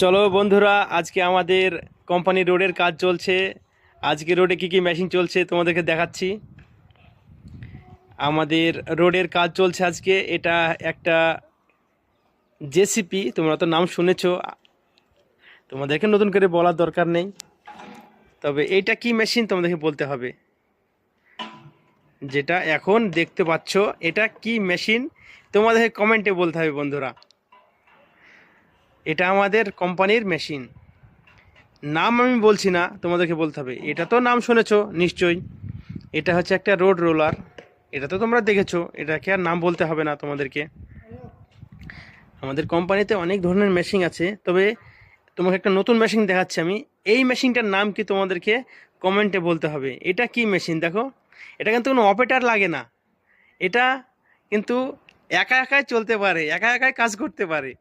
চলো বন্ধুরা, আজকে আমাদের কোম্পানি রোডের কাজ চলছে। আজকে রোডে কি কি মেশিন চলছে তোমাদেরকে দেখাচ্ছি। আমাদের রোডের কাজ চলছে আজকে। এটা একটা জেসিপি, তোমরা তো নাম শুনেছো, তোমাদেরকে নতুন করে বলার দরকার নেই। তবে এইটা কি মেশিন তোমাদেরকে বলতে হবে। যেটা এখন দেখতে পাচ্ছ এটা কি মেশিন তোমাদেরকে কমেন্টে বলতে হবে বন্ধুরা। এটা আমাদের কোম্পানির মেশিন। নাম আমি বলছি না, তোমাদেরকে বলতে হবে। এটা তো নাম শুনেছো নিশ্চয়ই। এটা হচ্ছে একটা রোড রোলার। এটা তো তোমরা দেখেছো, এটাকে আর নাম বলতে হবে না তোমাদেরকে। আমাদের কোম্পানিতে অনেক ধরনের মেশিন আছে, তবে তোমাকে একটা নতুন মেশিন দেখাচ্ছি আমি। এই মেশিনটার নাম কি তোমাদেরকে কমেন্টে বলতে হবে। এটা কি মেশিন দেখো। এটা কিন্তু কোনো অপারেটর লাগে না। এটা কিন্তু একা একাই চলতে পারে, একা একাই কাজ করতে পারে।